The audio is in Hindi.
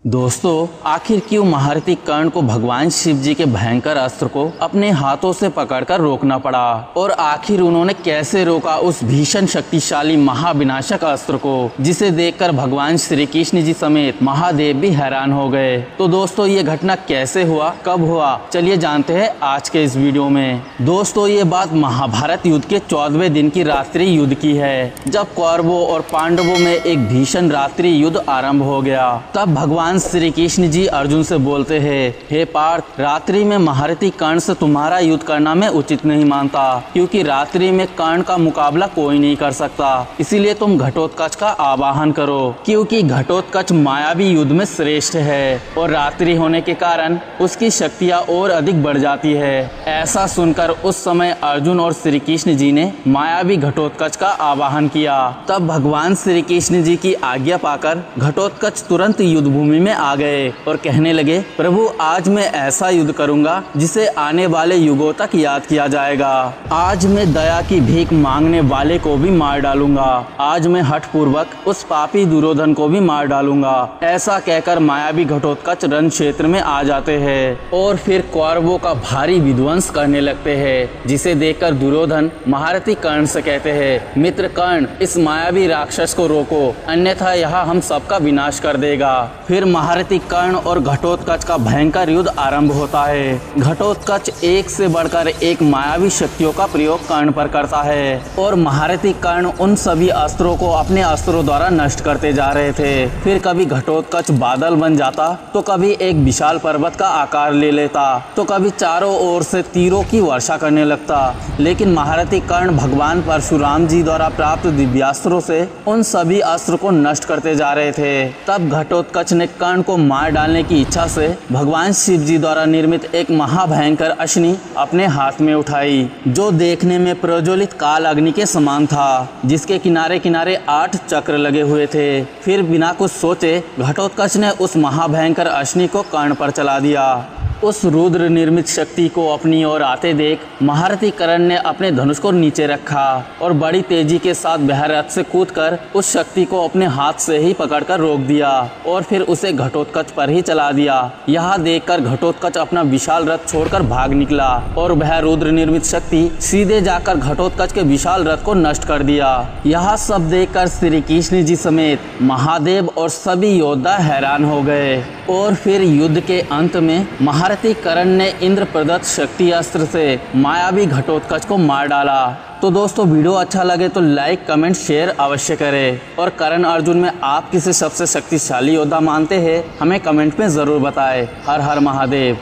दोस्तों, आखिर क्यों महारथी कर्ण को भगवान शिव जी के भयंकर अस्त्र को अपने हाथों से पकड़कर रोकना पड़ा और आखिर उन्होंने कैसे रोका उस भीषण शक्तिशाली महाविनाशक अस्त्र को, जिसे देखकर भगवान श्री कृष्ण जी समेत महादेव भी हैरान हो गए। तो दोस्तों, ये घटना कैसे हुआ, कब हुआ, चलिए जानते हैं आज के इस वीडियो में। दोस्तों, ये बात महाभारत युद्ध के 14वें दिन की रात्रि युद्ध की है, जब कौरवों और पांडवों में एक भीषण रात्रि युद्ध आरंभ हो गया। तब भगवान श्री कृष्ण जी अर्जुन से बोलते हैं, हे पार्थ, रात्रि में महारथी कर्ण से तुम्हारा युद्ध करना मैं उचित नहीं मानता, क्योंकि रात्रि में कर्ण का मुकाबला कोई नहीं कर सकता। इसीलिए तुम घटोत्कच का आवाहन करो, क्योंकि घटोत्कच मायावी युद्ध में श्रेष्ठ है और रात्रि होने के कारण उसकी शक्तियाँ और अधिक बढ़ जाती है। ऐसा सुनकर उस समय अर्जुन और श्री कृष्ण जी ने मायावी घटोत्कच का आवाहन किया। तब भगवान श्री कृष्ण जी की आज्ञा पाकर घटोत्कच तुरंत युद्ध भूमि में आ गए और कहने लगे, प्रभु, आज मैं ऐसा युद्ध करूंगा जिसे आने वाले युगों तक याद किया जाएगा। आज मैं दया की भीख मांगने वाले को भी मार डालूंगा। आज मैं हठ पूर्वक उस पापी दुर्योधन को भी मार डालूंगा। ऐसा कहकर मायावी घटोत्कच रण क्षेत्र में आ जाते हैं और फिर कौरवों का भारी विध्वंस करने लगते हैं, जिसे देखकर दुर्योधन महारथी कर्ण से कहते हैं, मित्र कर्ण, इस मायावी राक्षस को रोको, अन्यथा यह हम सबका विनाश कर देगा। फिर महारथी कर्ण और घटोत्कच का भयंकर युद्ध आरंभ होता है। घटोत्कच एक से बढ़कर एक मायावी शक्तियों का प्रयोग कर्ण पर करता है और महारथी कर्ण उन सभी अस्त्रों को अपने अस्त्रों द्वारा नष्ट करते जा रहे थे। फिर कभी घटोत्कच बादल बन जाता, तो कभी एक विशाल पर्वत का आकार ले लेता, तो कभी चारों ओर से तीरों की वर्षा करने लगता। लेकिन महारथी कर्ण भगवान परशुराम जी द्वारा प्राप्त दिव्यास्त्रों से उन सभी अस्त्र को नष्ट करते जा रहे थे। तब घटोत्कच ने कर्ण को मार डालने की इच्छा से भगवान शिव जी द्वारा निर्मित एक महाभयंकर अश्नि अपने हाथ में उठाई, जो देखने में प्रज्वलित काल अग्नि के समान था, जिसके किनारे किनारे 8 चक्र लगे हुए थे। फिर बिना कुछ सोचे घटोत्कच ने उस महाभयंकर अश्नि को कर्ण पर चला दिया। उस रुद्र निर्मित शक्ति को अपनी ओर आते देख महारथी कर्ण ने अपने धनुष को नीचे रखा और बड़ी तेजी के साथ वह रथ से कूदकर उस शक्ति को अपने हाथ से ही पकड़कर रोक दिया और फिर उसे घटोत्कच पर ही चला दिया। यह देखकर घटोत्कच अपना विशाल रथ छोड़कर भाग निकला और वह रुद्र निर्मित शक्ति सीधे जाकर घटोत्कच के विशाल रथ को नष्ट कर दिया। यह सब देखकर श्री कृष्ण जी समेत महादेव और सभी योद्धा हैरान हो गए और फिर युद्ध के अंत में महारथी कर्ण ने इंद्र प्रदत्त शक्ति अस्त्र से मायावी घटोत्कच को मार डाला। तो दोस्तों, वीडियो अच्छा लगे तो लाइक, कमेंट, शेयर अवश्य करें और कर्ण अर्जुन में आप किसे सबसे शक्तिशाली योद्धा मानते हैं, हमें कमेंट में जरूर बताएं। हर हर महादेव।